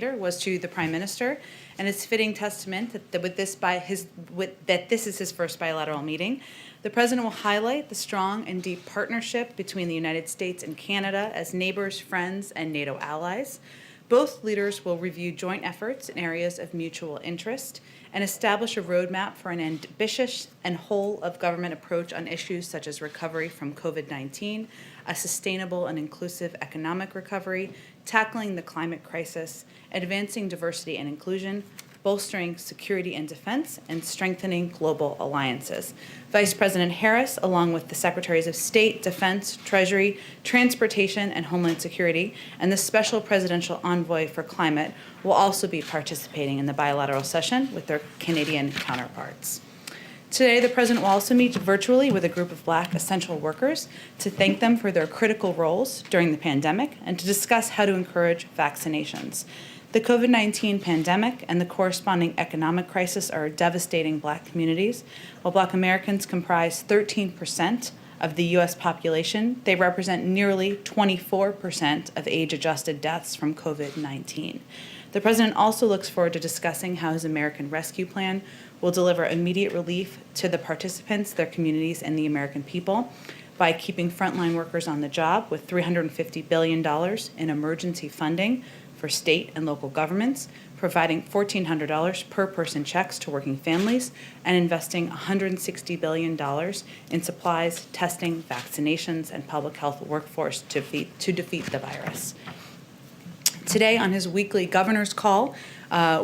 was to the Prime Minister, and it's fitting testament that this is his first bilateral meeting. The President will highlight the strong and deep partnership between the United States and Canada as neighbors, friends, and NATO allies. Both leaders will review joint efforts in areas of mutual interest and establish a roadmap for an ambitious and whole-of-government approach on issues such as recovery from COVID-19, a sustainable and inclusive economic recovery, tackling the climate crisis, advancing diversity and inclusion, bolstering security and defense, and strengthening global alliances. Vice President Harris, along with the Secretaries of State, Defense, Treasury, Transportation, and Homeland Security, and the Special Presidential Envoy for Climate, will also be participating in the bilateral session with their Canadian counterparts. Today, the President will also meet virtually with a group of Black essential workers to thank them for their critical roles during the pandemic and to discuss how to encourage vaccinations. The COVID-19 pandemic and the corresponding economic crisis are devastating Black communities. While Black Americans comprise 13% of the U.S. population, they represent nearly 24% of age-adjusted deaths from COVID-19. The President also looks forward to discussing how his American Rescue Plan will deliver immediate relief to the participants, their communities, and the American people by keeping frontline workers on the job with $350 billion in emergency funding for state and local governments, providing $1,400 per person checks to working families, and investing $160 billion in supplies, testing, vaccinations, and public health workforce to defeat the virus. Today, on his weekly governor's call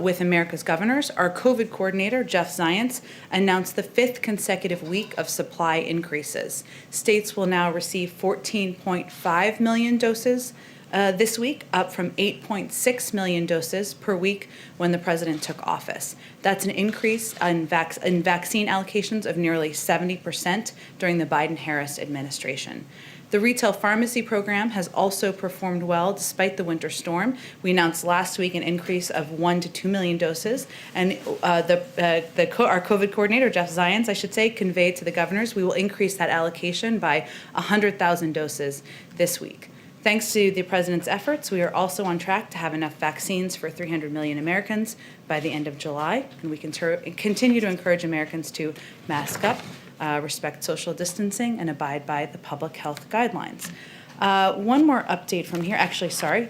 with America's governors, our COVID coordinator, Jeff Zients, announced the 5th consecutive week of supply increases. States will now receive 14.5 million doses this week, up from 8.6 million doses per week when the President took office. That's an increase in vaccine allocations of nearly 70% during the Biden-Harris administration. The retail pharmacy program has also performed well despite the winter storm. We announced last week an increase of 1 to 2 million doses, and our COVID coordinator, Jeff Zients, I should say, conveyed to the governors we will increase that allocation by 100,000 doses this week. Thanks to the President's efforts, we are also on track to have enough vaccines for 300 million Americans by the end of July, and we continue to encourage Americans to mask up, respect social distancing, and abide by the public health guidelines. One more update from here,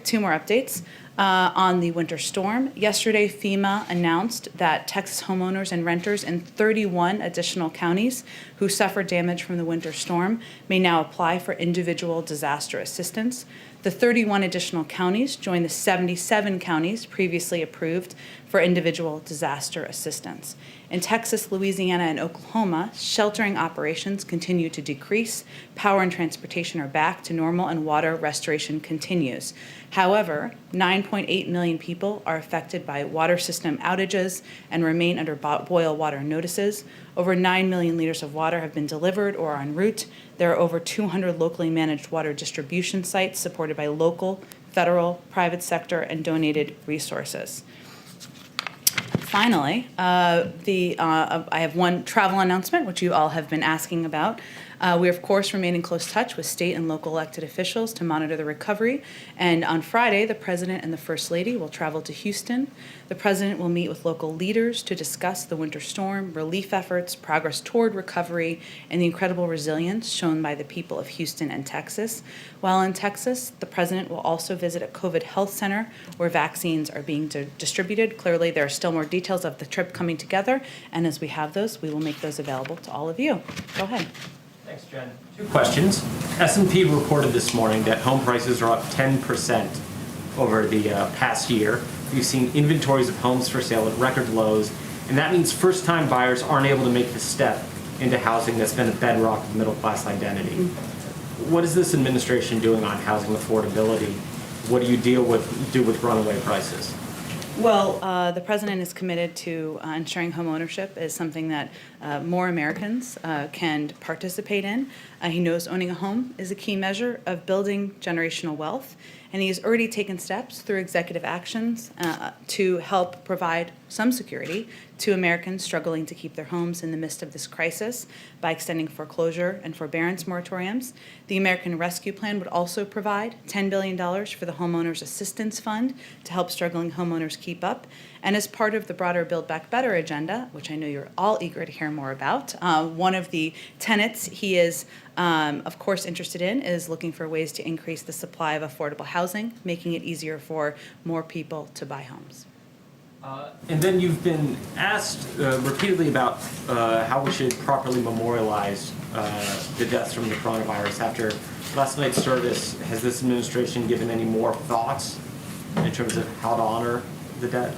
two more updates on the winter storm. Yesterday, FEMA announced that Texas homeowners and renters in 31 additional counties who suffered damage from the winter storm may now apply for individual disaster assistance. The 31 additional counties join the 77 counties previously approved for individual disaster assistance. In Texas, Louisiana, and Oklahoma, sheltering operations continue to decrease, power and transportation are back to normal, and water restoration continues. However, 9.8 million people are affected by water system outages and remain under boil water notices. Over 9 million liters of water have been delivered or are en route. There are over 200 locally managed water distribution sites supported by local, federal, private sector, and donated resources. Finally, I have one travel announcement, which you all have been asking about. We, of course, remain in close touch with state and local elected officials to monitor the recovery. And on Friday, the President and the First Lady will travel to Houston. The President will meet with local leaders to discuss the winter storm, relief efforts, progress toward recovery, and the incredible resilience shown by the people of Houston and Texas. While in Texas, the President will also visit a COVID health center where vaccines are being distributed. Clearly, there are still more details of the trip coming together, and as we have those, we will make those available to all of you. Go ahead. Thanks, Jen. 2 questions. S&P reported this morning that home prices are up 10% over the past year. We've seen inventories of homes for sale at record lows, and that means first-time buyers aren't able to make the step into housing that's been a bedrock of middle-class identity. What is this administration doing on housing affordability? What do you do with runaway prices? Well, the President is committed to ensuring homeownership is something that more Americans can participate in. He knows owning a home is a key measure of building generational wealth, and he has already taken steps through executive actions to help provide some security to Americans struggling to keep their homes in the midst of this crisis by extending foreclosure and forbearance moratoriums. The American Rescue Plan would also provide $10 billion for the Homeowners Assistance Fund to help struggling homeowners keep up. And as part of the broader Build Back Better agenda, which I know you're all eager to hear more about, one of the tenets he is, of course, interested in is looking for ways to increase the supply of affordable housing, making it easier for more people to buy homes. And then you've been asked repeatedly about how we should properly memorialize the deaths from the coronavirus. After last night's service, has this administration given any more thoughts in terms of how to honor the dead?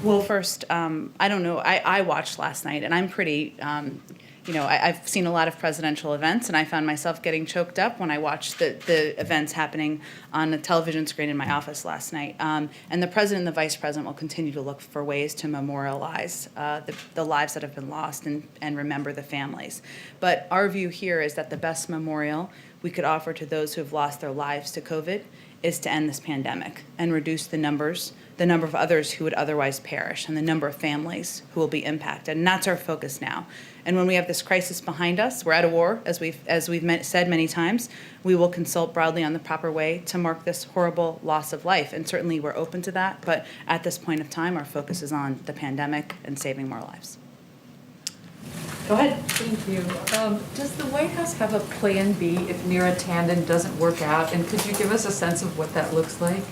Well, first, I don't know. I watched last night, and I'm pretty, I've seen a lot of presidential events, and I found myself getting choked up when I watched the events happening on the television screen in my office last night. And the president and the vice president will continue to look for ways to memorialize the lives that have been lost and remember the families. But our view here is that the best memorial we could offer to those who have lost their lives to COVID is to end this pandemic and reduce the number of others who would otherwise perish and the number of families who will be impacted. And that's our focus now. And when we have this crisis behind us, we're at a war, as we've said many times, we will consult broadly on the proper way to mark this horrible loss of life. And certainly we're open to that, but at this point of time, our focus is on the pandemic and saving more lives. Go ahead. Thank you. Does the White House have a plan B if Neera Tanden doesn't work out? And could you give us a sense of what that looks like?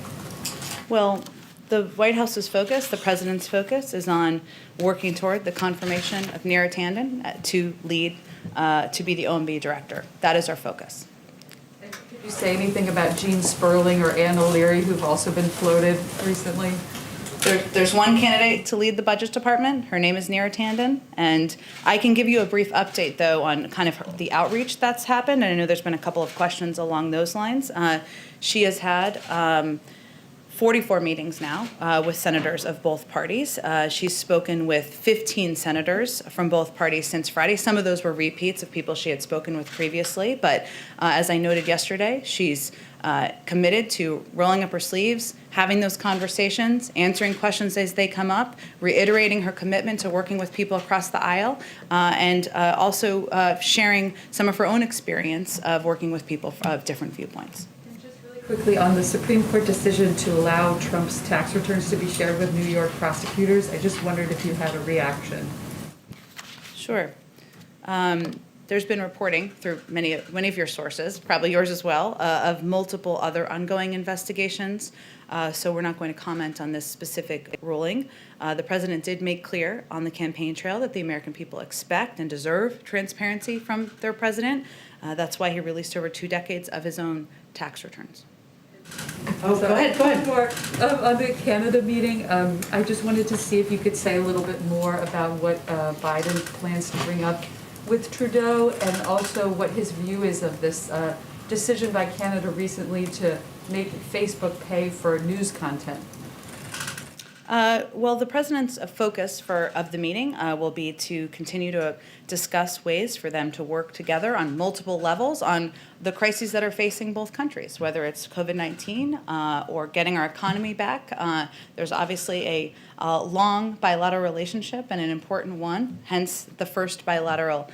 Well, the White House's focus, the president's focus, is on working toward the confirmation of Neera Tanden to lead, to be the OMB director. That is our focus. And could you say anything about Gene Sperling or Ann O'Leary, who've also been floated recently? There's one candidate to lead the Budget Department. Her name is Neera Tanden, and I can give you a brief update, though, on kind of the outreach that's happened. And I know there's been a couple of questions along those lines. She has had 44 meetings now with senators of both parties. She's spoken with 15 senators from both parties since Friday. Some of those were repeats of people she had spoken with previously, but as I noted yesterday, she's committed to rolling up her sleeves, having those conversations, answering questions as they come up, reiterating her commitment to working with people across the aisle, and also sharing some of her own experience of working with people of different viewpoints. Quickly, on the Supreme Court decision to allow Trump's tax returns to be shared with New York prosecutors, I just wondered if you had a reaction. Sure. There's been reporting through many of your sources, probably yours as well, of multiple other ongoing investigations. So we're not going to comment on this specific ruling. The president did make clear on the campaign trail that the American people expect and deserve transparency from their president. That's why he released over 2 decades of his own tax returns. Oh, go ahead. On the Canada meeting, I just wanted to see if you could say a little bit more about what Biden plans to bring up with Trudeau, and also what his view is of this decision by Canada recently to make Facebook pay for news content. Well, the president's focus of the meeting will be to continue to discuss ways for them to work together on multiple levels on the crises that are facing both countries, whether it's COVID-19 or getting our economy back. There's obviously a long bilateral relationship and an important one, hence the first bilateral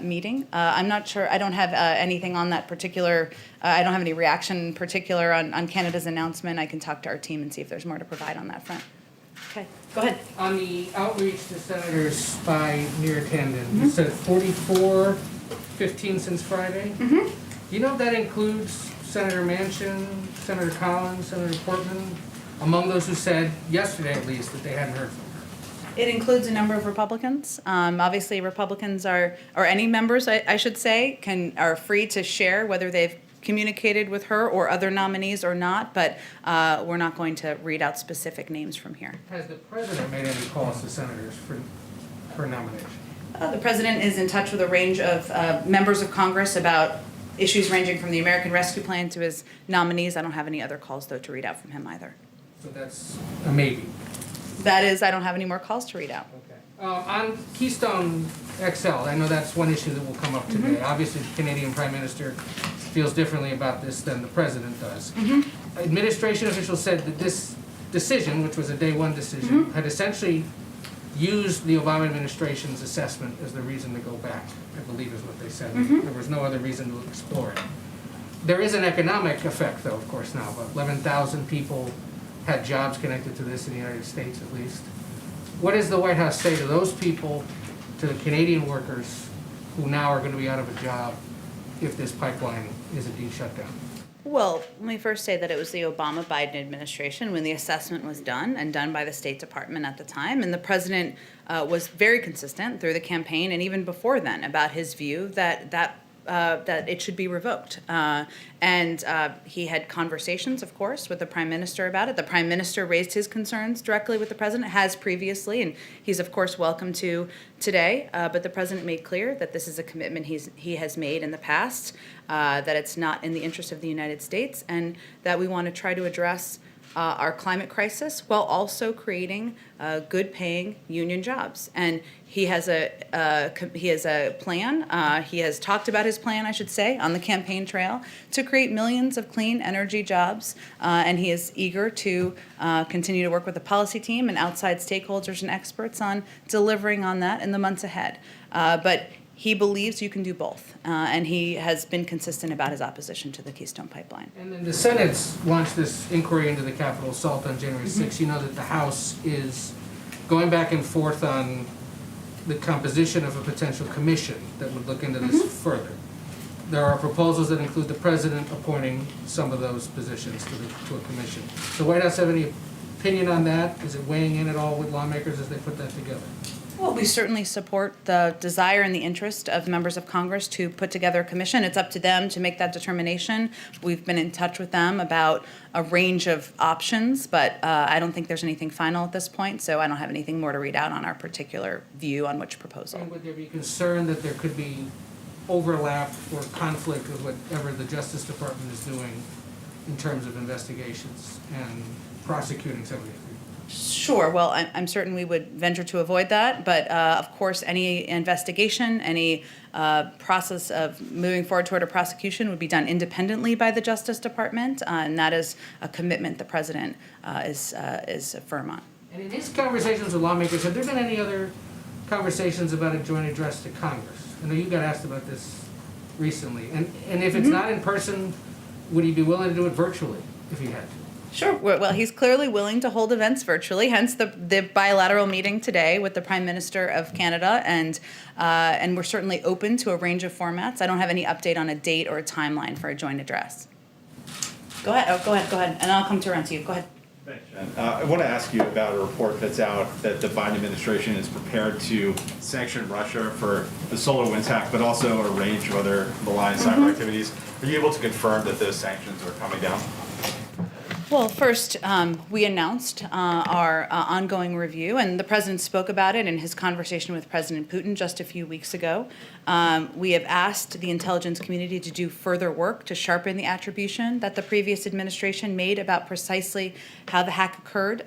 meeting. I'm not sure, I don't have anything on that particular, I don't have any reaction in particular on Canada's announcement. I can talk to our team and see if there's more to provide on that front. Okay, go ahead. On the outreach to senators by Neera Tanden, you said 44, 15 since Friday? Mm-hmm. Do you know if that includes Senator Manchin, Senator Collins, Senator Portman, among those who said yesterday at least that they hadn't heard from her? It includes a number of Republicans. Obviously, Republicans or any members, I should say, are free to share whether they've communicated with her or other nominees or not, but we're not going to read out specific names from here. Has the president made any calls to senators for nomination? The president is in touch with a range of members of Congress about issues ranging from the American Rescue Plan to his nominees. I don't have any other calls, though, to read out from him either. So that's a maybe. That is, I don't have any more calls to read out. Okay. On Keystone XL, I know that's one issue that will come up today. Obviously, the Canadian Prime Minister feels differently about this than the president does. administration officials said that this decision, which was a day one decision, had essentially used the Obama administration's assessment as the reason to go back, I believe is what they said. There was no other reason to explore it. There is an economic effect, though, of course, now. About 11,000 people had jobs connected to this in the United States, at least. What does the White House say to those people, to the Canadian workers who now are going to be out of a job if this pipeline is indeed shut down? Well, let me first say that it was the Obama-Biden administration when the assessment was done, and done by the State Department at the time. And the president was very consistent through the campaign and even before then about his view that it should be revoked. And he had conversations, of course, with the Prime Minister about it. The Prime Minister raised his concerns directly with the President, has previously, and he's, of course, welcome to today. But the President made clear that this is a commitment he has made in the past, that it's not in the interest of the United States, and that we want to try to address our climate crisis while also creating good-paying union jobs. And he has a plan. He has talked about his plan, I should say, on the campaign trail to create millions of clean energy jobs. And he is eager to continue to work with the policy team and outside stakeholders and experts on delivering on that in the months ahead. But he believes you can do both, and he has been consistent about his opposition to the Keystone Pipeline. And then the Senate's launched this inquiry into the Capitol assault on January 6th. You know that the House is going back and forth on the composition of a potential commission that would look into this further. There are proposals that include the president appointing some of those positions to a commission. Does the White House have any opinion on that? Is it weighing in at all with lawmakers as they put that together? Well, we certainly support the desire and the interest of members of Congress to put together a commission. It's up to them to make that determination. We've been in touch with them about a range of options, but I don't think there's anything final at this point, so I don't have anything more to read out on our particular view on which proposal. And would there be concern that there could be overlap or conflict with whatever the Justice Department is doing in terms of investigations and prosecuting some of these people? Sure. Well, I'm certain we would venture to avoid that, but of course, any investigation, any process of moving forward toward a prosecution would be done independently by the Justice Department, and that is a commitment the President is firm on. And in his conversations with lawmakers, have there been any other conversations about a joint address to Congress? I know you got asked about this recently. And if it's not in person, would he be willing to do it virtually if he had to? Sure. Well, he's clearly willing to hold events virtually, hence the bilateral meeting today with the Prime Minister of Canada, and we're certainly open to a range of formats. I don't have any update on a date or a timeline for a joint address. Go ahead. Go ahead. And I'll come around to you. Go ahead. Thanks, Jen. I want to ask you about a report that's out that the Biden administration is prepared to sanction Russia for the SolarWinds hack, but also a range of other malign cyber activities. Are you able to confirm that those sanctions are coming down? Well, first, we announced our ongoing review, and the President spoke about it in his conversation with President Putin just a few weeks ago. We have asked the intelligence community to do further work to sharpen the attribution that the previous administration made about precisely how the hack occurred,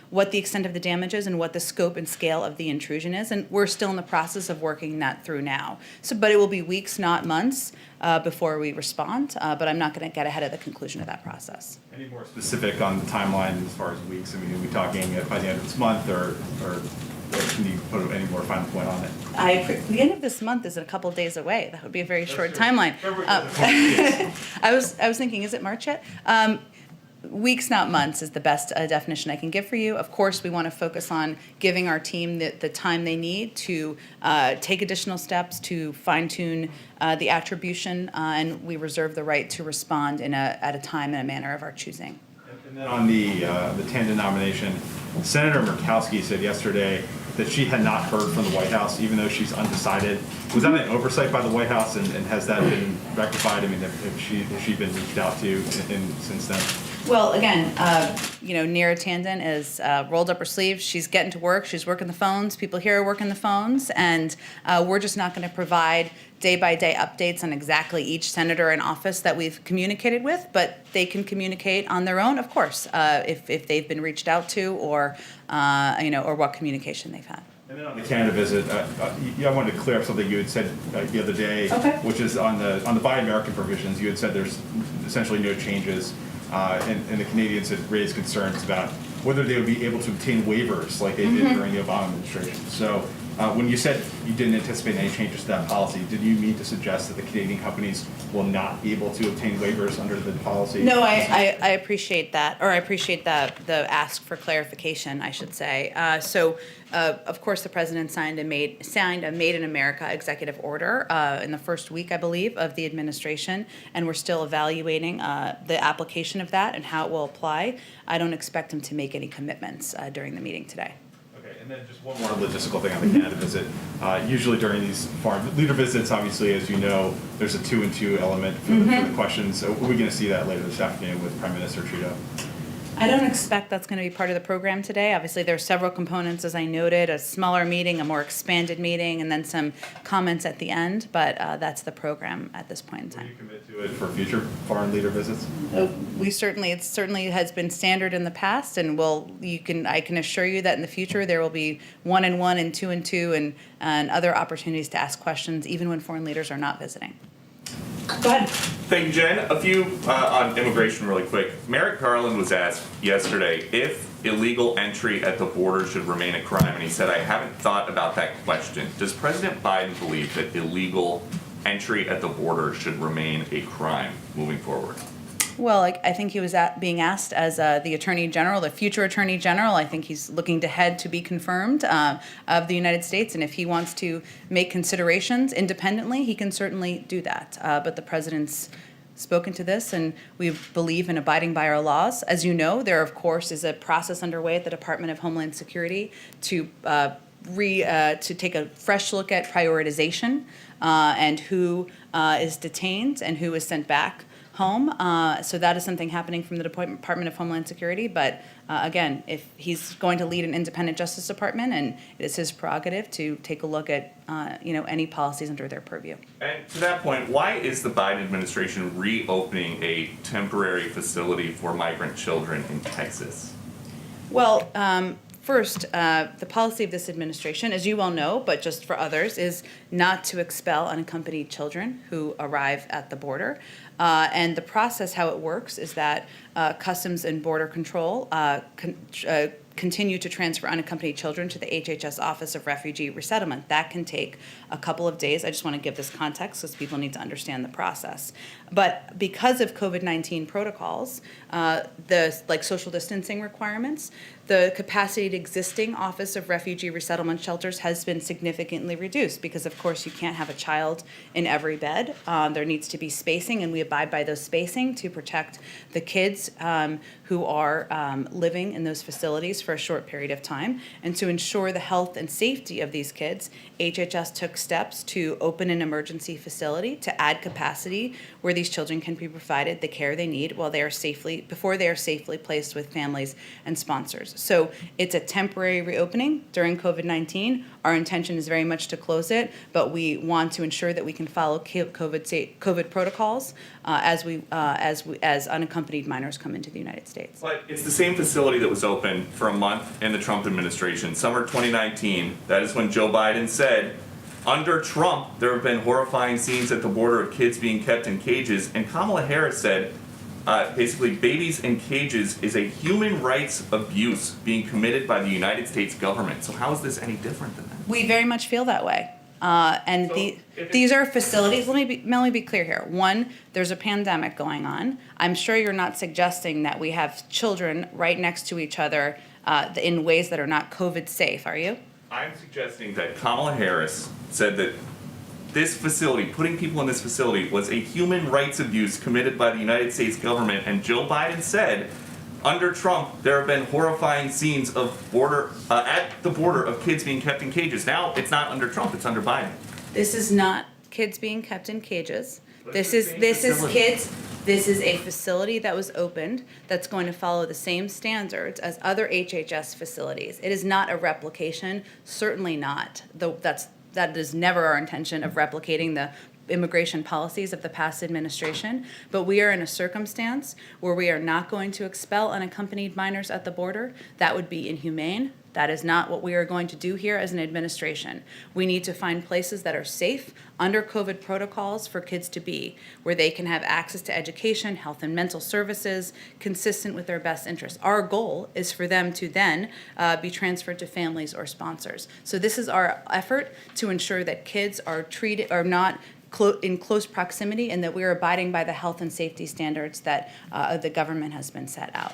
what the extent of the damage is, and what the scope and scale of the intrusion is. And we're still in the process of working that through now. But it will be weeks, not months, before we respond. But I'm not going to get ahead of the conclusion of that process. Any more specific on the timeline as far as weeks? I mean, are we talking by the end of this month, or can you put any more final point on it? The end of this month is a couple of days away. That would be a very short timeline. I was thinking, is it March yet? Weeks, not months, is the best definition I can give for you. Of course, we want to focus on giving our team the time they need to take additional steps to fine-tune the attribution, and we reserve the right to respond at a time and a manner of our choosing. And then on the Tandon nomination, Senator Murkowski said yesterday that she had not heard from the White House, even though she's undecided. Was that an oversight by the White House, and has that been rectified? I mean, has she been reached out to since then? Well, again, Neera Tandon is rolled up her sleeves. She's getting to work. She's working the phones. People here are working the phones. And we're just not going to provide day-by-day updates on exactly each senator in office that we've communicated with, but they can communicate on their own, of course, if they've been reached out to or what communication they've had. And then on the Canada visit, I wanted to clear up something you had said the other day, Okay. which is on the Buy American provisions. You had said there's essentially no changes. and the Canadians had raised concerns about whether they would be able to obtain waivers like they did during the Obama administration. So when you said you didn't anticipate any changes to that policy, did you mean to suggest that the Canadian companies will not be able to obtain waivers under the policy? No, I appreciate that, or I appreciate the ask for clarification, I should say. Of course, the president signed a Made in America executive order in the first week, I believe, of the administration, and we're still evaluating the application of that and how it will apply. I don't expect him to make any commitments during the meeting today. Okay, and then just one more logistical thing on the Canada visit. Usually during these foreign leader visits, obviously, as you know, there's a 2-and-2 element for the questions. So we're going to see that later this afternoon with Prime Minister Trudeau. I don't expect that's going to be part of the program today. Obviously, there are several components, as I noted, a smaller meeting, a more expanded meeting, and then some comments at the end, but that's the program at this point in Will time. you commit to it for future foreign leader visits? It certainly has been standard in the past, and I can assure you that in the future there will be 1-and-1 and 2-and-2 and other opportunities to ask questions, even when foreign leaders are not visiting. Go ahead. Thank you, Jen. A few on immigration really quick. Merrick Garland was asked yesterday if illegal entry at the border should remain a crime, and he said, I haven't thought about that question. Does President Biden believe that illegal entry at the border should remain a crime moving forward? Well, I think he was being asked as the Attorney General, the future Attorney General. I think he's looking to head to be confirmed of the United States, and if he wants to make considerations independently, he can certainly do that. But the President's spoken to this, and we believe in abiding by our laws. As you know, there, of course, is a process underway at the Department of Homeland Security to take a fresh look at prioritization and who is detained and who is sent back home. So that is something happening from the Department of Homeland Security. But again, if he's going to lead an independent Justice Department, and it is his prerogative to take a look at any policies under their purview. And to that point, why is the Biden administration reopening a temporary facility for migrant children in Texas? Well, first, the policy of this administration, as you well know, but just for others, is not to expel unaccompanied children who arrive at the border. And the process, how it works, is that Customs and Border Control continue to transfer unaccompanied children to the HHS Office of Refugee Resettlement. That can take a couple of days. I just want to give this context because people need to understand the process. But because of COVID-19 protocols, like social distancing requirements, the capacity of existing Office of Refugee Resettlement shelters has been significantly reduced because, of course, you can't have a child in every bed. There needs to be spacing, and we abide by those spacing to protect the kids who are living in those facilities for a short period of time. And to ensure the health and safety of these kids, HHS took steps to open an emergency facility to add capacity where these children can be provided the care they need before they are safely placed with families and sponsors. So it's a temporary reopening during COVID-19. Our intention is very much to close it, but we want to ensure that we can follow COVID protocols as unaccompanied minors come into the United States. But it's the same facility that was open for a month in the Trump administration. Summer 2019, that is when Joe Biden said, under Trump, there have been horrifying scenes at the border of kids being kept in cages, and Kamala Harris said, basically, babies in cages is a human rights abuse being committed by the United States government. So how is this any different than that? We very much feel that way. These are facilities, let me be clear here. One, there's a pandemic going on. I'm sure you're not suggesting that we have children right next to each other in ways that are not COVID safe, are you? I'm suggesting that Kamala Harris said that this facility, putting people in this facility, was a human rights abuse committed by the United States government, and Joe Biden said, under Trump, there have been horrifying scenes of at the border of kids being kept in cages. Now, it's not under Trump, it's under Biden. This is not kids being kept in cages. But This it's is the same facility. kids. This is a facility that was opened that's going to follow the same standards as other HHS facilities. It is not a replication, certainly not. That is never our intention of replicating the immigration policies of the past administration, but we are in a circumstance where we are not going to expel unaccompanied minors at the border. That would be inhumane, That is not what we are going to do here as an administration. We need to find places that are safe under COVID protocols for kids to be, where they can have access to education, health and mental services, consistent with their best interests. Our goal is for them to then be transferred to families or sponsors. So this is our effort to ensure that kids are not in close proximity and that we are abiding by the health and safety standards that the government has been set out.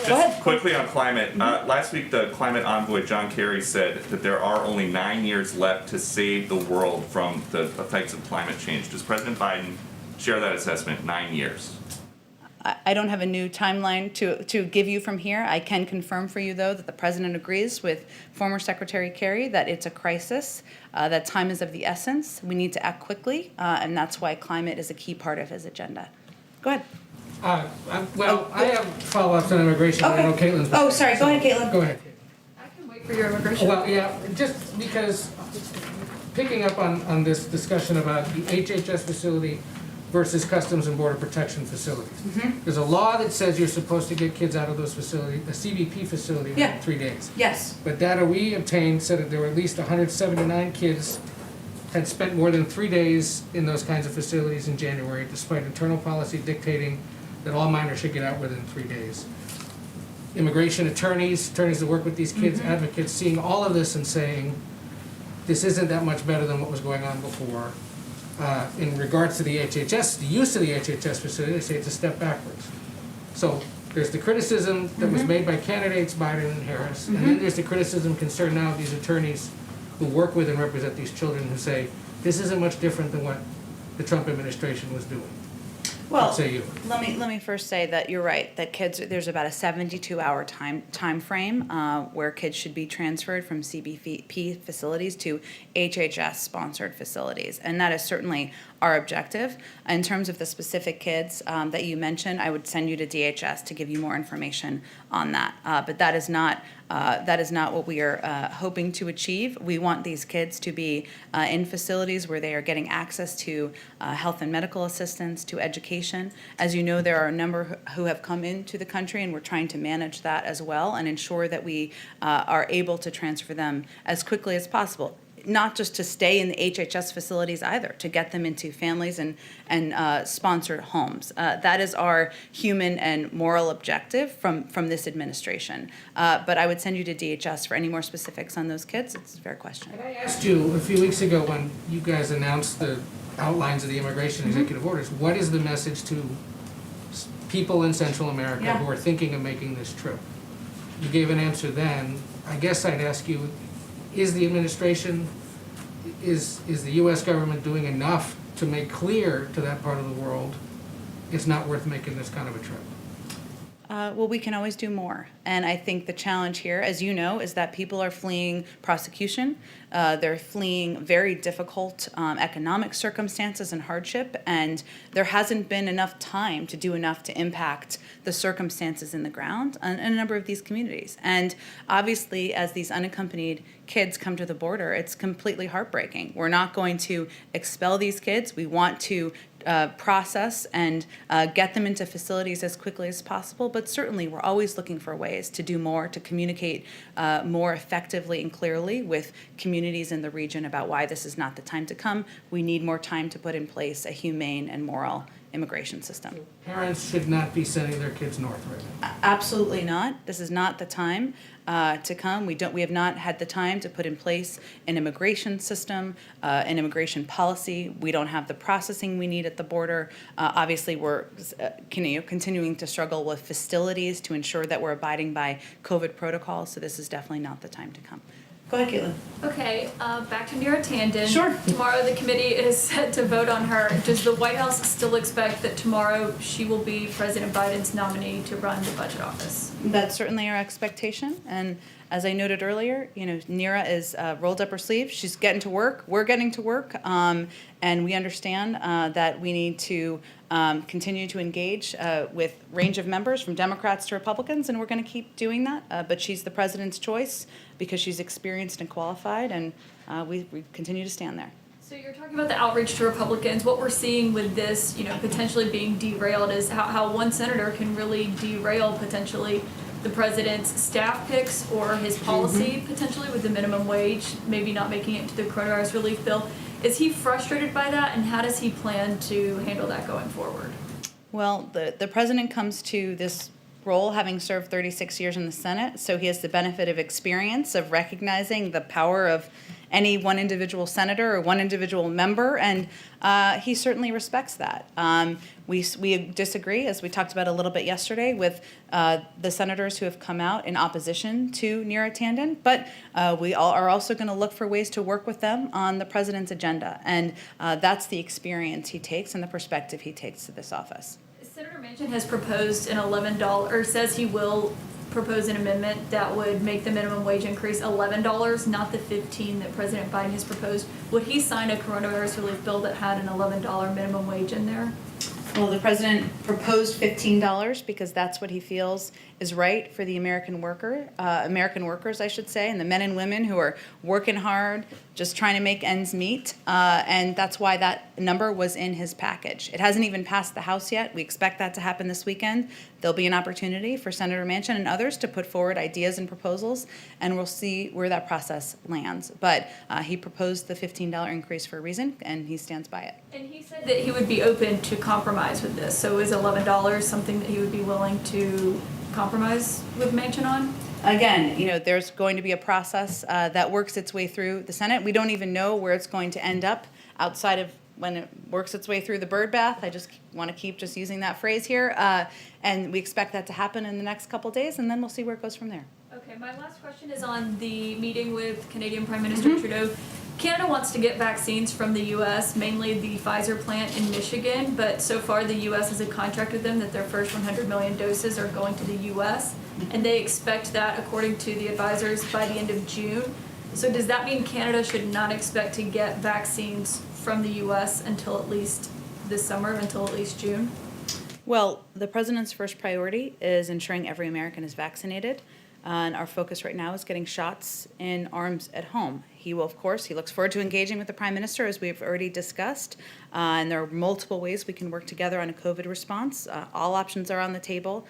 Just quickly on climate, last week the climate envoy John Kerry said that there are only 9 years left to save the world from the effects of climate change. Does President Biden share that assessment? 9 years. I don't have a new timeline to give you from here. I can confirm for you, though, that the president agrees with former Secretary Kerry that it's a crisis, that time is of the essence. We need to act quickly, and that's why climate is a key part of his agenda. Go ahead. I have follow-ups on immigration, but I know Caitlin's. Oh, sorry. Go ahead, Caitlin. Go ahead. I can wait for your immigration. Well, yeah, just because, picking up on this discussion about the HHS facility versus Customs and Border Protection facilities. There's a law that says you're supposed to get kids out of those facilities, a CBP facility, within 3 days. Yes. But data we obtained said that there were at least 179 kids had spent more than 3 days in those kinds of facilities in January, despite internal policy dictating that all minors should get out within 3 days. Immigration attorneys that work with these kids, advocates, seeing all of this and saying, this isn't that much better than what was going on before. In regards to the HHS, the use of the HHS facility, they say it's a step backwards. So there's the criticism that was made by candidates Biden and Harris, and then there's the criticism concerned now of these attorneys who work with and represent these children who say, this isn't much different than what the Trump administration was doing. Well, What say you? let me first say that you're right, that there's about a 72-hour time frame where kids should be transferred from CBP facilities to HHS-sponsored facilities, and that is certainly our objective. In terms of the specific kids that you mentioned, I would send you to DHS to give you more information on that. But that is not what we are hoping to achieve. We want these kids to be in facilities where they are getting access to health and medical assistance, to education. As you know, there are a number who have come into the country, and we're trying to manage that as well and ensure that we are able to transfer them as quickly as possible. Not just to stay in the HHS facilities either, to get them into families and sponsored homes. That is our human and moral objective from this administration. But I would send you to DHS for any more specifics on those kids. It's a fair question. And I asked you a few weeks ago when you guys announced the outlines of the immigration executive orders, what is the message to people in Central America who are thinking of making this trip? You gave an answer then. I guess I'd ask you, is the administration, is the U.S. government doing enough to make clear to that part of the world it's not worth making this kind of a trip? Well, we can always do more. And I think the challenge here, as you know, is that people are fleeing prosecution. They're fleeing very difficult economic circumstances and hardship, and there hasn't been enough time to do enough to impact the circumstances in the ground in a number of these communities. And obviously, as these unaccompanied kids come to the border, it's completely heartbreaking. We're not going to expel these kids. We want to process and get them into facilities as quickly as possible, but certainly we're always looking for ways to do more, to communicate more effectively and clearly with communities in the region about why this is not the time to come. We need more time to put in place a humane and moral immigration system. Parents should not be sending their kids north right now. Absolutely not. This is not the time to come. We have not had the time to put in place an immigration system, an immigration policy. We don't have the processing we need at the border. Obviously, we're continuing to struggle with facilities to ensure that we're abiding by COVID protocols. So this is definitely not the time to come. Go ahead, Caitlin. Okay, back to Neera Tanden. Sure. Tomorrow the committee is set to vote on her. Does the White House still expect that tomorrow she will be President Biden's nominee to run the budget office? That's certainly our expectation. And as I noted earlier, Neera is rolled up her sleeves. She's getting to work. We're getting to work. And we understand that we need to continue to engage with range of members from Democrats to Republicans, and we're going to keep doing that. But she's the president's choice because she's experienced and qualified, and we continue to stand there. So you're talking about the outreach to Republicans. What we're seeing with this, potentially being derailed is how one senator can really derail potentially the president's staff picks or his policy potentially with the minimum wage, maybe not making it into the coronavirus relief bill. Is he frustrated by that, and how does he plan to handle that going forward? Well, the president comes to this role having served 36 years in the Senate, so he has the benefit of experience of recognizing the power of any one individual senator or one individual member, and he certainly respects that. We disagree, as we talked about a little bit yesterday, with the senators who have come out in opposition to Neera Tanden, but we all are also going to look for ways to work with them on the president's agenda, and that's the experience he takes and the perspective he takes to this office. Senator Manchin has proposed an $11, or says he will propose an amendment that would make the minimum wage increase $11, not the $15 that President Biden has proposed. Would he sign a coronavirus relief bill that had an $11 minimum wage in there? Well, the president proposed $15 because that's what he feels is right for the American workers, I should say, and the men and women who are working hard, just trying to make ends meet, and that's why that number was in his package. It hasn't even passed the House yet. We expect that to happen this weekend. There'll be an opportunity for Senator Manchin and others to put forward ideas and proposals, and we'll see where that process lands. But he proposed the $15 increase for a reason, and he stands by it. And he said that he would be open to compromise with this. So is $11 something that he would be willing to compromise with Manchin on? Again, there's going to be a process that works its way through the Senate. We don't even know where it's going to end up outside of when it works its way through the birdbath. I just want to keep just using that phrase here. And we expect that to happen in the next couple days, and then we'll see where it goes from there. Okay, my last question is on the meeting with Canadian Prime Minister Trudeau. Canada wants to get vaccines from the U.S., mainly the Pfizer plant in Michigan, but so far the U.S. has a contract with them that their first 100 million doses are going to the U.S., and they expect that, according to the advisors, by the end of June. So does that mean Canada should not expect to get vaccines from the U.S. until at least this summer, until at least June? Well, the president's first priority is ensuring every American is vaccinated. And our focus right now is getting shots in arms at home. He will, of course, he looks forward to engaging with the Prime Minister, as we've already discussed. And there are multiple ways we can work together on a COVID response. All options are on the table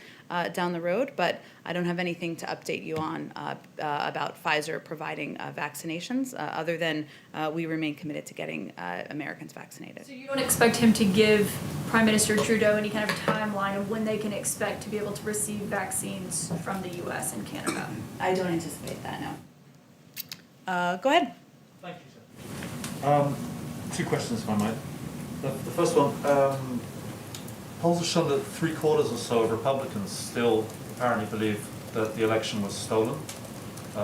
down the road, but I don't have anything to update you on about Pfizer providing vaccinations, other than we remain committed to getting Americans vaccinated. So you don't expect him to give Prime Minister Trudeau any kind of timeline of when they can expect to be able to receive vaccines from the U.S. and Canada? I don't anticipate that, no. Go ahead. Thank you, sir. Two questions, if I might. The first one, polls have shown that 3/4 or so of Republicans still apparently believe that the election was stolen.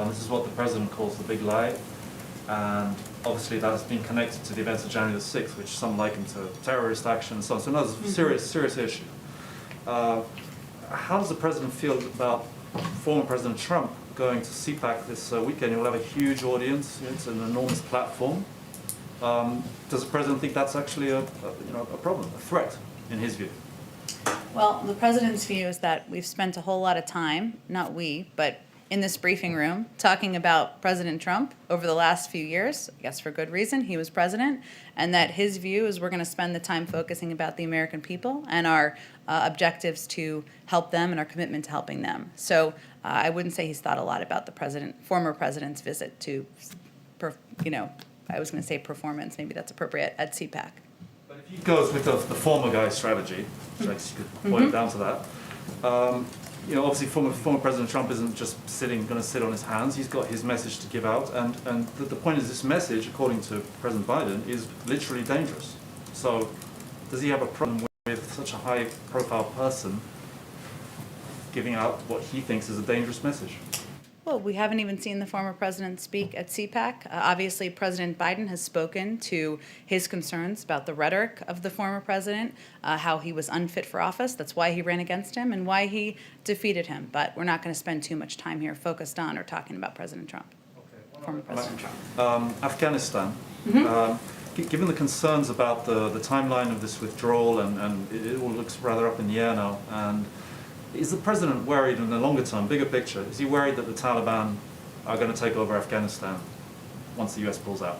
This is what the president calls the big lie, and obviously that has been connected to the events of January the 6th, which some liken to terrorist action and so on. So no, it's a serious issue. How does the president feel about former President Trump going to Cpac this weekend? You'll have a huge audience. It's an enormous platform. Does the president think that's actually a problem, a threat, in his view? Well, the president's view is that we've spent a whole lot of time, not we, but in this briefing room, talking about President Trump over the last few years. I guess for good reason, he was president, and that his view is we're going to spend the time focusing about the American people and our objectives to help them and our commitment to helping them. So I wouldn't say he's thought a lot about the former president's visit to, I was going to say performance, maybe that's appropriate, at Cpac. But if he goes with the former guy's strategy, which I guess you could boil it down to that, obviously former President Trump isn't just going to sit on his hands. He's got his message to give out, and the point is this message, according to President Biden, is literally dangerous. So does he have a problem with such a high-profile person giving out what he thinks is a dangerous message? Well, we haven't even seen the former president speak at Cpac. Obviously, President Biden has spoken to his concerns about the rhetoric of the former president, how he was unfit for office. That's why he ran against him and why he defeated him. But we're not going to spend too much time here focused on or talking about President Trump, former President Trump. Afghanistan. Given the concerns about the timeline of this withdrawal, and it all looks rather up in the air now, and is the president worried in the longer term, bigger picture? Is he worried that the Taliban are going to take over Afghanistan once the US pulls out?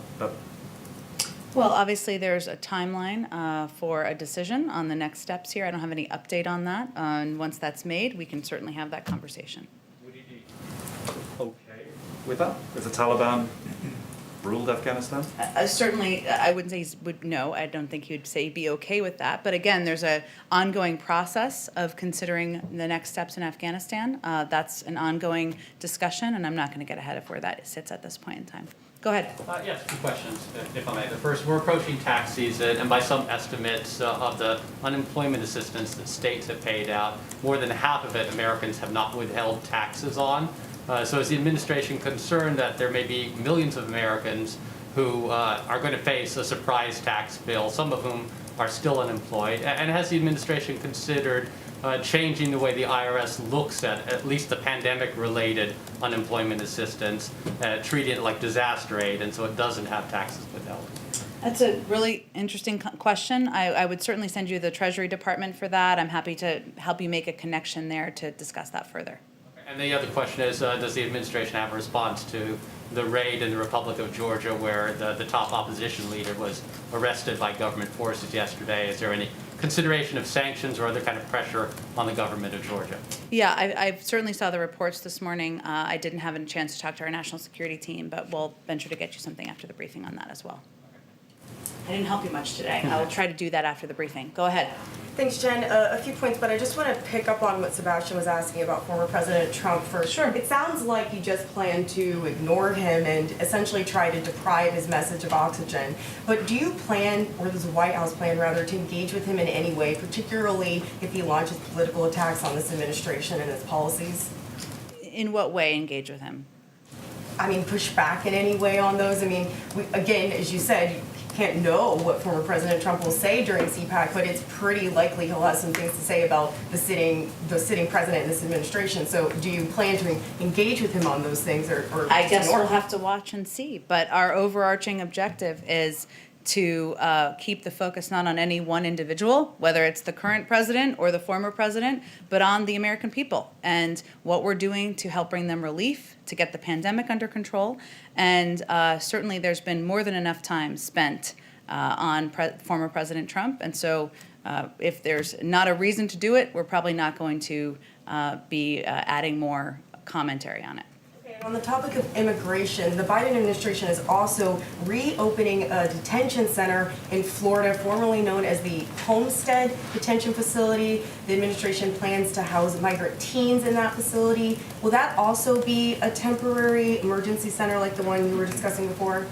Well, obviously, there's a timeline for a decision on the next steps here. I don't have any update on that. And once that's made, we can certainly have that conversation. Would you be okay with that? If the Taliban ruled Afghanistan? Certainly, I wouldn't say no. I don't think he would say he'd be okay with that. But again, there's an ongoing process of considering the next steps in Afghanistan. That's an ongoing discussion, and I'm not going to get ahead of where that sits at this point in time. Go ahead. Yes, two questions, if I may. The first, we're approaching tax season, and by some estimates of the unemployment assistance that states have paid out, more than half of it Americans have not withheld taxes on. So is the administration concerned that there may be millions of Americans who are going to face a surprise tax bill, some of whom are still unemployed? And has the administration considered changing the way the IRS looks at least the pandemic-related unemployment assistance, treating it like disaster aid, and so it doesn't have taxes withheld? That's a really interesting question. I would certainly send you the Treasury Department for that. I'm happy to help you make a connection there to discuss that further. And the other question is, does the administration have a response to the raid in the Republic of Georgia where the top opposition leader was arrested by government forces yesterday? Is there any consideration of sanctions or other kind of pressure on the government of Georgia? Yeah, I certainly saw the reports this morning. I didn't have a chance to talk to our national security team, but we'll venture to get you something after the briefing on that as well. I didn't help you much today. I'll try to do that after the briefing. Go ahead. Thanks, Jen. A few points, but I just want to pick up on what Sebastian was asking about former President Trump first. Sure. It sounds like you just plan to ignore him and essentially try to deprive his message of oxygen. But do you plan, or does the White House plan rather, to engage with him in any way, particularly if he launches political attacks on this administration and its policies? In what way engage with him? I mean, push back in any way on those? I mean, again, as you said, you can't know what former President Trump will say during Cpac, but it's pretty likely he'll have some things to say about the sitting president in this administration. So do you plan to engage with him on those things, or I guess we'll have to watch and see. But our overarching objective is to keep the focus not on any one individual, whether it's the current president or the former president, but on the American people and what we're doing to help bring them relief, to get the pandemic under control. And certainly there's been more than enough time spent on former President Trump. And so if there's not a reason to do it, we're probably not going to be adding more commentary on it. On the topic of immigration, the Biden administration is also reopening a detention center in Florida, formerly known as the Homestead Detention Facility. The administration plans to house migrant teens in that facility. Will that also be a temporary emergency center like the one you were discussing before?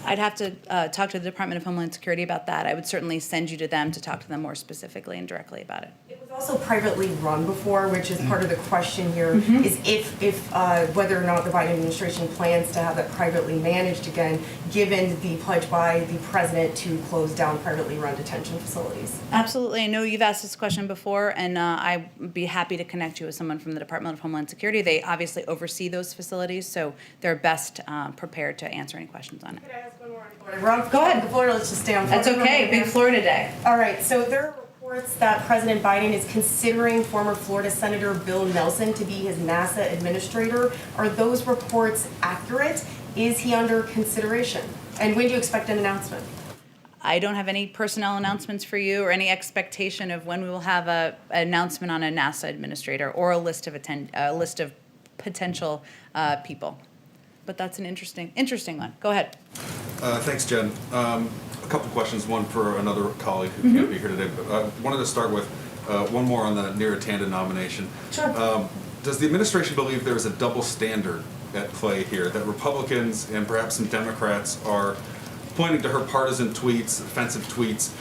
I'd have to talk to the Department of Homeland Security about that. I would certainly send you to them to talk to them more specifically and directly about it. It was also privately run before, which is part of the question here, is if whether or not the Biden administration plans to have that privately managed again, given the pledge by the president to close down privately run detention facilities. Absolutely. I know you've asked this question before, and I'd be happy to connect you with someone from the Department of Homeland Security. They obviously oversee those facilities, so they're best prepared to answer any questions on it. Could I ask one more on Florida? We're on Go ahead. Florida, let's just stay on Florida. That's okay. Big Florida Day. All right, so there are reports that President Biden is considering former Florida Senator Bill Nelson to be his NASA administrator. Are those reports accurate? Is he under consideration? And when do you expect an announcement? I don't have any personnel announcements for you or any expectation of when we will have an announcement on a NASA administrator or a list of potential people. But that's an interesting one. Go ahead. Thanks, Jen. A couple questions, one for another colleague who can't be here today. But I wanted to start with one more on the Neera Tanden nomination. Sure. Does the administration believe there is a double standard at play here, that Republicans and perhaps some Democrats are pointing to her partisan tweets, offensive tweets,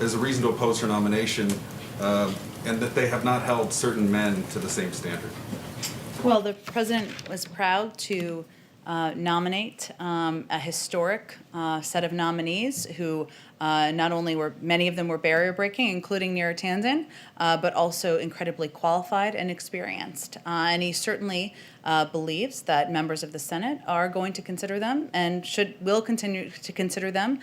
as a reason to oppose her nomination, and that they have not held certain men to the same standard? Well, the president was proud to nominate a historic set of nominees who not only were, many of them were barrier breaking, including Neera Tanden, but also incredibly qualified and experienced. And he certainly believes that members of the Senate are going to consider them and will continue to consider them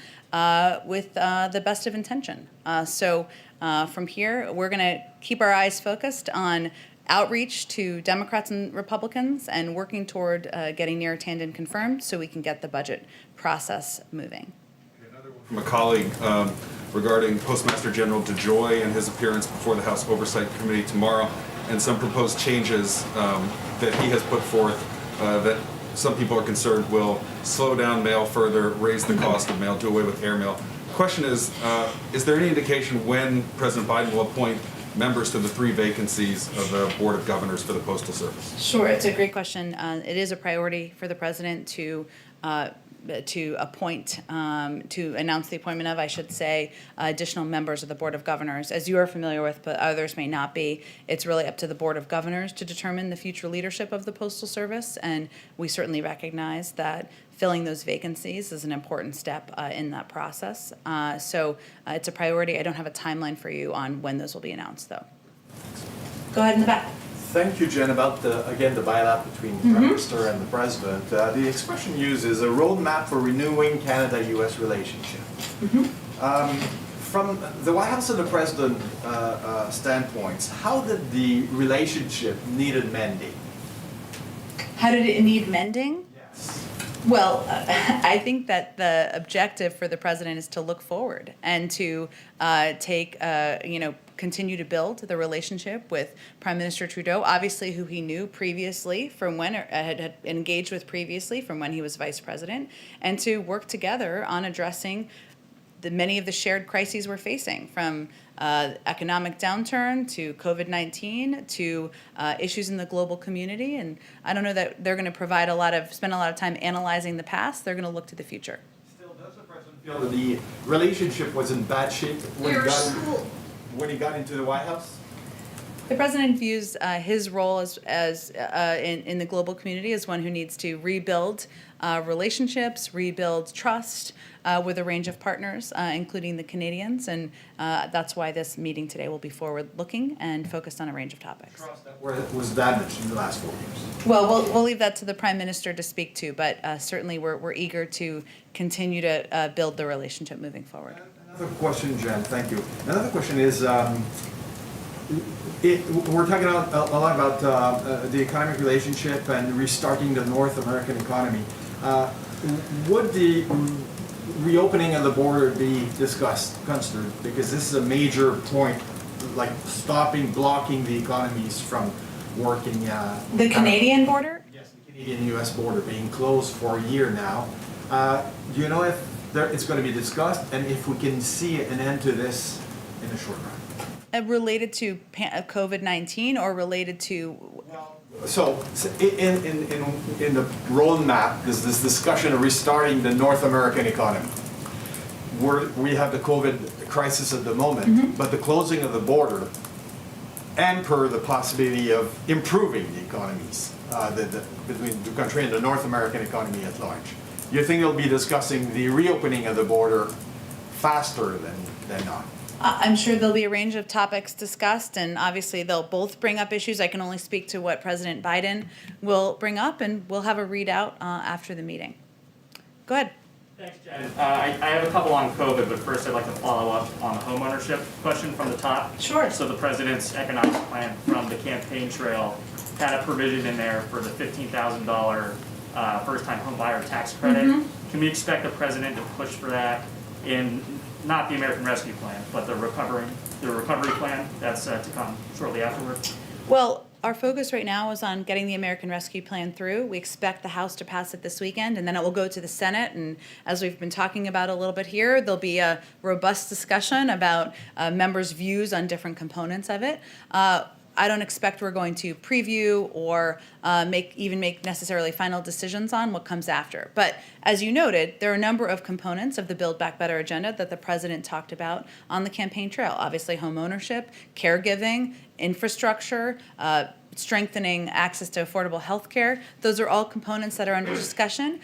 with the best of intention. So from here, we're going to keep our eyes focused on outreach to Democrats and Republicans and working toward getting Neera Tanden confirmed so we can get the budget process moving. from a colleague regarding Postmaster General DeJoy and his appearance before the House Oversight Committee tomorrow, and some proposed changes that he has put forth that some people are concerned will slow down mail further, raise the cost of mail, do away with airmail. The question is there any indication when President Biden will appoint members to the 3 vacancies of the Board of Governors for the Postal Service? Sure, it's a great question. It is a priority for the president to appoint, to announce the appointment of, I should say, additional members of the Board of Governors. As you are familiar with, but others may not be, it's really up to the Board of Governors to determine the future leadership of the Postal Service, and we certainly recognize that filling those vacancies is an important step in that process. So it's a priority. I don't have a timeline for you on when those will be announced, though. Go ahead in the back. Thank you, Jen, about the bilat between the Prime Minister and the President. The expression used is a roadmap for renewing Canada-U.S. relationship. From the White House and the President standpoints, how did the relationship needed mending? How did it need mending? Yes. Well, I think that the objective for the president is to look forward and to continue to build the relationship with Prime Minister Trudeau, obviously who he knew previously from when, or had engaged with previously from when he was vice president, and to work together on addressing many of the shared crises we're facing, from economic downturn to COVID-19 to issues in the global community. And I don't know that they're going to spend a lot of time analyzing the past. They're going to look to the future. Still, does the President feel that the relationship was in bad shape when he got into the White House? The president views his role in the global community as one who needs to rebuild relationships, rebuild trust with a range of partners, including the Canadians, and that's why this meeting today will be forward-looking and focused on a range of topics. Trust that was damaged in the last 4 years. Well, we'll leave that to the Prime Minister to speak to, but certainly we're eager to continue to build the relationship moving forward. Another question, Jen, thank you. Another question is, we're talking a lot about the economic relationship and restarting the North American economy. Would the reopening of the border be considered? Because this is a major point, like blocking the economies from working. The Canadian border? Yes, the Canadian-U.S. border being closed for a year now. Do you know if it's going to be discussed, and if we can see an end to this in the short run? Related to COVID-19 or related to? So in the roadmap, there's this discussion of restarting the North American economy. We have the COVID crisis at the moment, but the closing of the border and the possibility of improving the economies between the country and the North American economy at large. You think they'll be discussing the reopening of the border faster than not? I'm sure there'll be a range of topics discussed, and obviously they'll both bring up issues. I can only speak to what President Biden will bring up, and we'll have a readout after the meeting. Go ahead. Thanks, Jen. I have a couple on COVID, but first I'd like to follow up on the homeownership question from the top. Sure. So the president's economic plan from the campaign trail had a provision in there for the $15,000 first-time home buyer tax credit. Can we expect the president to push for that in not the American Rescue Plan, but the recovery plan that's to come shortly afterward? Well, our focus right now is on getting the American Rescue Plan through. We expect the House to pass it this weekend, and then it will go to the Senate. And as we've been talking about a little bit here, there'll be a robust discussion about members' views on different components of it. I don't expect we're going to preview or make necessarily final decisions on what comes after. But as you noted, there are a number of components of the Build Back Better agenda that the president talked about on the campaign trail. Obviously, homeownership, caregiving, infrastructure, strengthening access to affordable health care. Those are all components that are under discussion.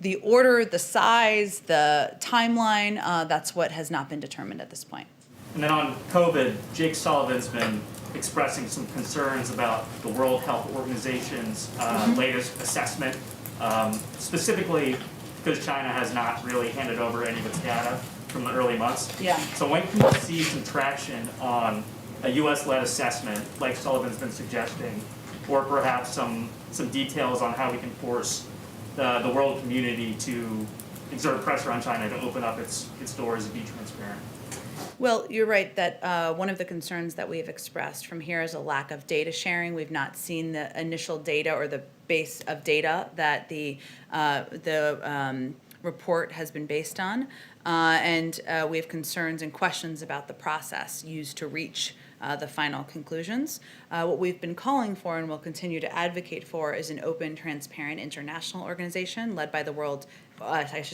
The order, the size, the timeline, that's what has not been determined at this point. And then on COVID, Jake Sullivan's been expressing some concerns about the World Health Organization's latest assessment, specifically because China has not really handed over any of its data from the early months. Yeah. So when can we see some traction on a U.S.-led assessment, like Sullivan's been suggesting, or perhaps some details on how we can force the world community to exert pressure on China to open up its doors and be transparent. Well, you're right that one of the concerns that we have expressed from here is a lack of data sharing. We've not seen the initial data or the base of data that the report has been based on, and we have concerns and questions about the process used to reach the final conclusions. What we've been calling for and will continue to advocate for is an open, transparent international organization led by the World,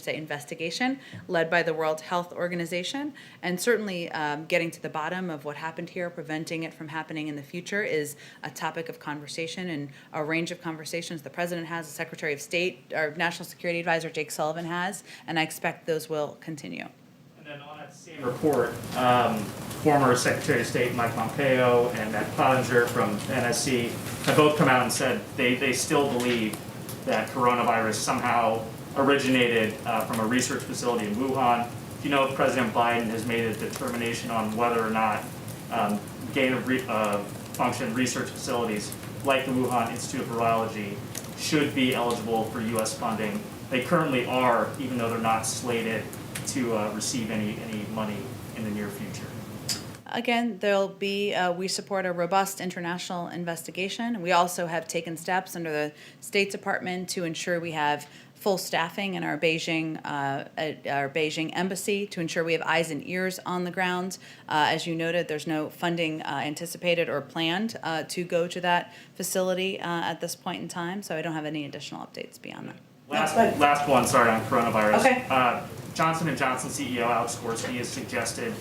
investigation led by the World Health Organization. And certainly getting to the bottom of what happened here, preventing it from happening in the future is a topic of conversation and a range of conversations the President has, the Secretary of State, our National Security Advisor, Jake Sullivan has, and I expect those will continue. And then on that same report, former Secretary of State Mike Pompeo and Matt Pottinger from NSC have both come out and said they still believe that coronavirus somehow originated from a research facility in Wuhan. Do you know if President Biden has made a determination on whether or not gain-of-function research facilities like the Wuhan Institute of Virology should be eligible for U.S. funding? They currently are, even though they're not slated to receive any money in the near future. Again, there'll be, we support a robust international investigation. We also have taken steps under the State Department to ensure we have full staffing in our Beijing embassy to ensure we have eyes and ears on the ground. As you noted, there's no funding anticipated or planned to go to that facility at this point in time, so I don't have any additional updates beyond that. Last one, sorry, on coronavirus. Okay. Johnson & Johnson CEO Alex Gorsky has suggested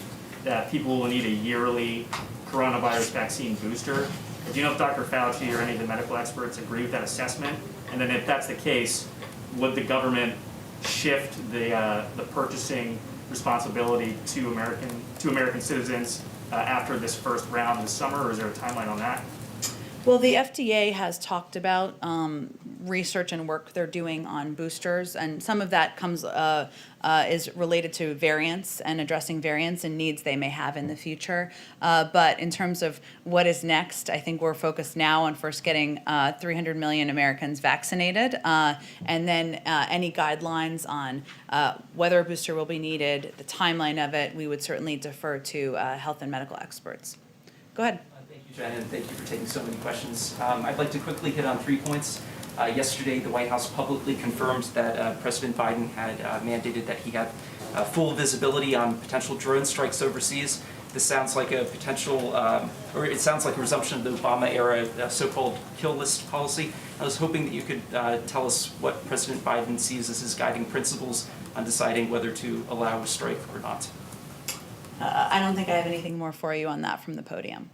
that people will need a yearly coronavirus vaccine booster. Do you know if Dr. Fauci or any of the medical experts agree with that assessment? And then if that's the case, would the government shift the purchasing responsibility to American citizens after this first round this summer, or is there a timeline on that? Well, the FDA has talked about research and work they're doing on boosters, and some of that comes is related to variants and addressing variants and needs they may have in the future. But in terms of what is next, I think we're focused now on first getting 300 million Americans vaccinated, and then any guidelines on whether a booster will be needed, the timeline of it, we would certainly defer to health and medical experts. Go ahead. Thank you, Jen, and thank you for taking so many questions. I'd like to quickly hit on 3 points. Yesterday, the White House publicly confirmed that President Biden had mandated that he have full visibility on potential drone strikes overseas. This sounds like a potential, or it sounds like a resumption of the Obama-era so-called kill list policy. I was hoping that you could tell us what President Biden sees as his guiding principles on deciding whether to allow a strike or not. I don't think I have anything more for you on that from the podium.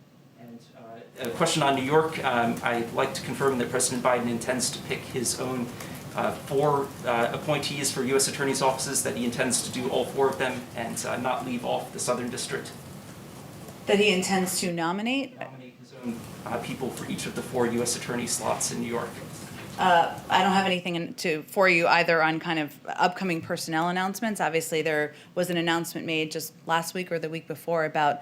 A question on New York. I'd like to confirm that President Biden intends to pick his own 4 appointees for U.S. attorneys' offices, that he intends to do all 4 of them and not leave off the Southern District. That he intends to nominate? Nominate his own people for each of the 4 U.S. attorney slots in New York. I don't have anything for you either on kind of upcoming personnel announcements. Obviously, there was an announcement made just last week or the week before about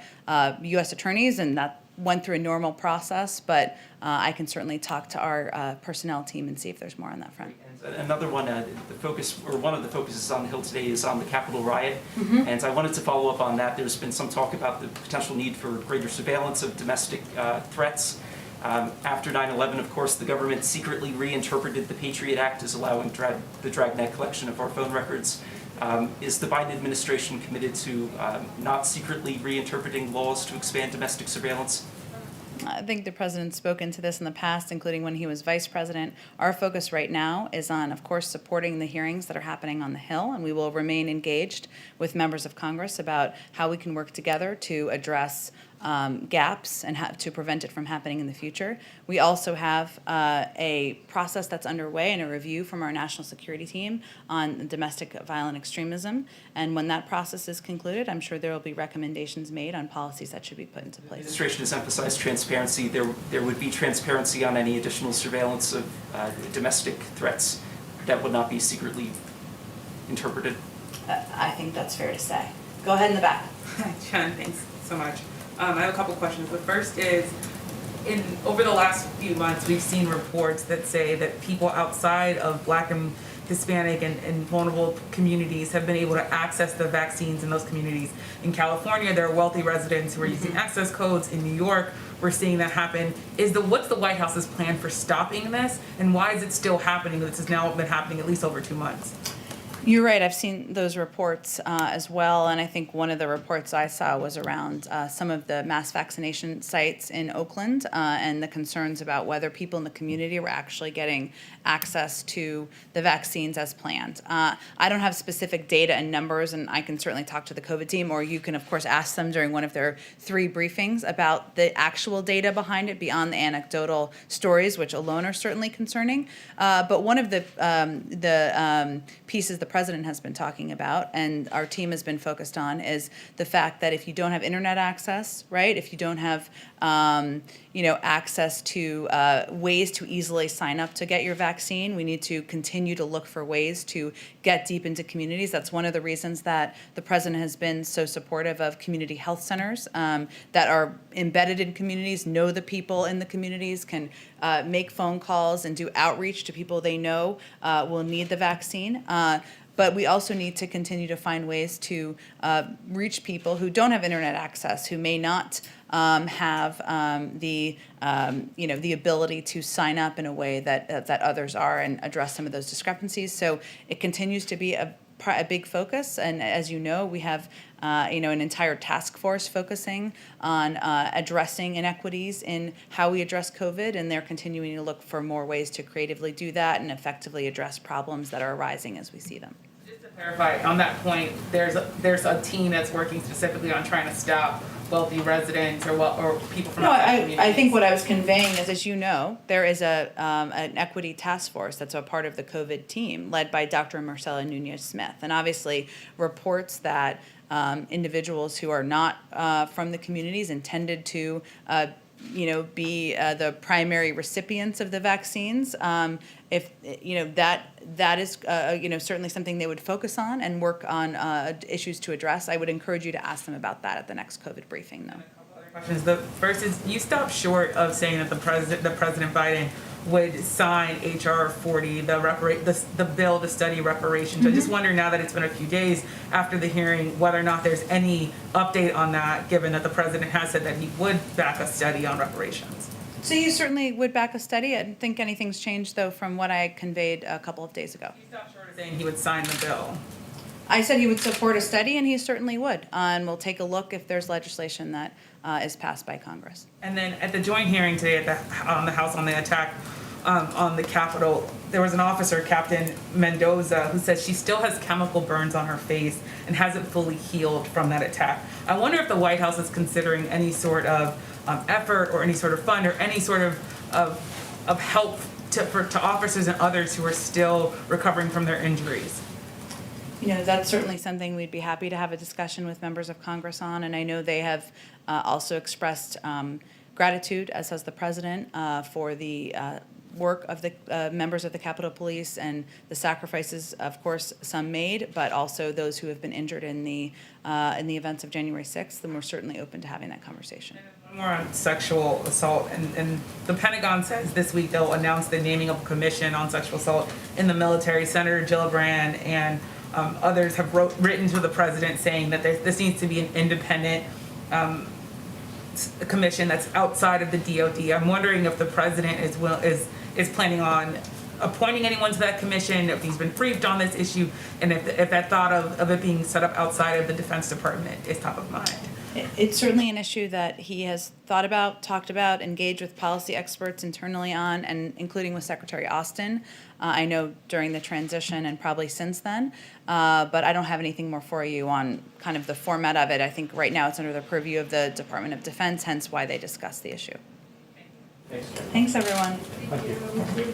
U.S. attorneys, and that went through a normal process, but I can certainly talk to our personnel team and see if there's more on that front. And another one, the focus, or one of the focuses on the Hill today is on the Capitol riot, and I wanted to follow up on that. There's been some talk about the potential need for greater surveillance of domestic threats. After 9/11, of course, the government secretly reinterpreted the Patriot Act as allowing the dragnet collection of our phone records. Is the Biden administration committed to not secretly reinterpreting laws to expand domestic surveillance? I think the president's spoken to this in the past, including when he was vice president. Our focus right now is on, of course, supporting the hearings that are happening on the Hill, and we will remain engaged with members of Congress about how we can work together to address gaps and to prevent it from happening in the future. We also have a process that's underway and a review from our national security team on domestic violent extremism. And when that process is concluded, I'm sure there will be recommendations made on policies that should be put into place. The administration has emphasized transparency. There would be transparency on any additional surveillance of domestic threats that would not be secretly interpreted. I think that's fair to say. Go ahead in the back. Hi, Jen, thanks so much. I have a couple questions. The first is, over the last few months, we've seen reports that say that people outside of Black and Hispanic and vulnerable communities have been able to access the vaccines in those communities. In California, there are wealthy residents who are using access codes. In New York, we're seeing that happen. What's the White House's plan for stopping this, and why is it still happening? This has now been happening at least over 2 months. You're right. I've seen those reports as well, and I think one of the reports I saw was around some of the mass vaccination sites in Oakland and the concerns about whether people in the community were actually getting access to the vaccines as planned. I don't have specific data and numbers, and I can certainly talk to the COVID team, or you can, of course, ask them during one of their 3 briefings about the actual data behind it beyond the anecdotal stories, which alone are certainly concerning. But one of the pieces the president has been talking about and our team has been focused on is the fact that if you don't have internet access, right, if you don't have access to ways to easily sign up to get your vaccine, we need to continue to look for ways to get deep into communities. That's one of the reasons that the president has been so supportive of community health centers that are embedded in communities, know the people in the communities, can make phone calls and do outreach to people they know will need the vaccine. But we also need to continue to find ways to reach people who don't have internet access, who may not have the ability to sign up in a way that others are, and address some of those discrepancies. So it continues to be a big focus, and as you know, we have an entire task force focusing on addressing inequities in how we address COVID, and they're continuing to look for more ways to creatively do that and effectively address problems that are arising as we see them. Just to clarify, on that point, there's a team that's working specifically on trying to stop wealthy residents or people from outside communities. I think what I was conveying is, as you know, there is an equity task force that's a part of the COVID team led by Dr. Marcela Nunez-Smith, and obviously reports that individuals who are not from the communities intended to be the primary recipients of the vaccines, if that is certainly something they would focus on and work on issues to address. I would encourage you to ask them about that at the next COVID briefing, though. Questions. The first is, you stopped short of saying that President Biden would sign H.R. 40, the bill to study reparations. I just wonder, now that it's been a few days after the hearing, whether or not there's any update on that, given that the president has said that he would back a study on reparations. So you certainly would back a study. I don't think anything's changed, though, from what I conveyed a couple of days ago. He stopped short of saying he would sign the bill. I said he would support a study, and he certainly would. And we'll take a look if there's legislation that is passed by Congress. And then at the joint hearing today on the House on the attack on the Capitol, there was an officer, Captain Mendoza, who says she still has chemical burns on her face and hasn't fully healed from that attack. I wonder if the White House is considering any sort of effort or any sort of fund or any sort of help to officers and others who are still recovering from their injuries. That's certainly something we'd be happy to have a discussion with members of Congress on, and I know they have also expressed gratitude, as has the president, for the work of the members of the Capitol Police and the sacrifices, of course, some made, but also those who have been injured in the events of January 6th, and we're certainly open to having that conversation. One more on sexual assault, and the Pentagon says this week they'll announce the naming of a commission on sexual assault in the military. Senator Gillibrand and others have written to the president saying that this needs to be an independent commission that's outside of the DOD. I'm wondering if the president is planning on appointing anyone to that commission, if he's been briefed on this issue, and if that thought of it being set up outside of the Defense Department is top of mind. It's certainly an issue that he has thought about, talked about, engaged with policy experts internally on, and including with Secretary Austin. I know during the transition and probably since then, but I don't have anything more for you on kind of the format of it. I think right now it's under the purview of the Department of Defense, hence why they discussed the issue. Thanks. Thanks, everyone. Thank you.